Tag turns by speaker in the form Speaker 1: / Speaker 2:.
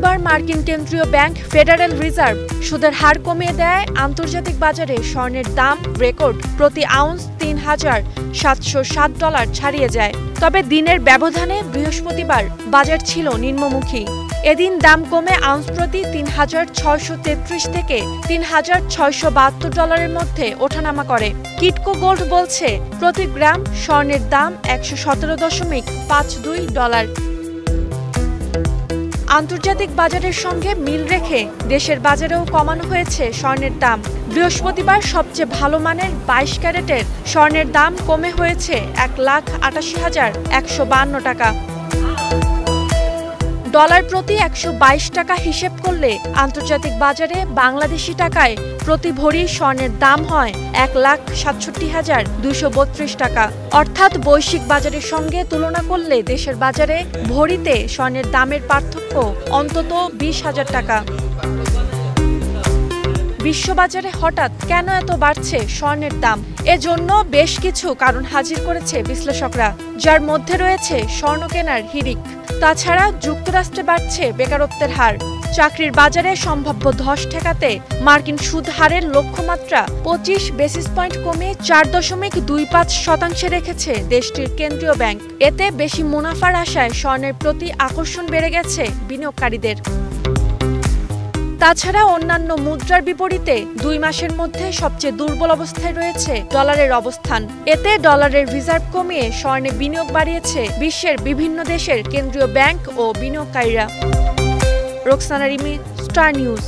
Speaker 1: বৃহস্পতিবার মার্কিন কেন্দ্রীয় ব্যাংক ফেডারেল রিজার্ভ সুদের হার কমিয়ে দেয়। আন্তর্জাতিক বাজারে স্বর্ণের দাম রেকর্ড প্রতি আউন্স $৩,৭০৭ ছাড়িয়ে যায়। তবে দিনের ব্যবধানে বৃহস্পতিবার বাজার ছিল নিম্নমুখী। এদিন দাম কমে আউন্স প্রতি $৩,৬৩৩ থেকে $৩,৬৭২ মধ্যে ওঠানামা করে। কিটকো গোল্ড বলছে প্রতি গ্রাম স্বর্ণের দাম $১১৭.52। আন্তর্জাতিক বাজারের সঙ্গে মিল রেখে দেশের বাজারেও কমানো হয়েছে স্বর্ণের দাম। বৃহস্পতিবার সবচেয়ে ভালো মানের 22 ক্যারেটের স্বর্ণের দাম কমে হয়েছে 1,88,152 টাকা। ডলার প্রতি 122 টাকা হিসেব করলে আন্তর্জাতিক বাজারে বাংলাদেশি টাকায় প্রতি ভরি স্বর্ণের দাম হয় 1,67,232 টাকা। অর্থাৎ বৈশ্বিক বাজারের সঙ্গে তুলনা করলে দেশের বাজারে ভরিতে স্বর্ণের দামের পার্থক্য অন্তত 20,000 টাকা। বিশ্ববাজারে হঠাৎ কেন এত বাড়ছে স্বর্ণের দাম? এজন্য বেশ কিছু কারণ হাজির করেছে বিশ্লেষকরা, যার মধ্যে রয়েছে স্বর্ণ কেনার হিড়িক। তাছাড়া যুক্তরাষ্ট্রে বাড়ছে বেকারত্বের হার। চাকরির বাজারে সম্ভাব্য ধস ঠেকাতে মার্কিন সুদ হারের লক্ষ্যমাত্রা 25 বেসিস পয়েন্ট কমিয়ে 4.25% রেখেছে দেশটির কেন্দ্রীয় ব্যাংক। এতে বেশি মুনাফার আশায় স্বর্ণের প্রতি আকর্ষণ বেড়ে গেছে বিনিয়োগকারীদের। তাছাড়া অন্যান্য মুদ্রার বিপরীতে 2 মাসের মধ্যে সবচেয়ে দুর্বল অবস্থায় রয়েছে ডলারের অবস্থান। এতে ডলারের রিজার্ভ কমিয়ে স্বর্ণে বিনিয়োগ বাড়িয়েছে বিশ্বের বিভিন্ন দেশের কেন্দ্রীয় ব্যাংক ও বিনিয়োগকারীরা। Roksana Rimi, star news.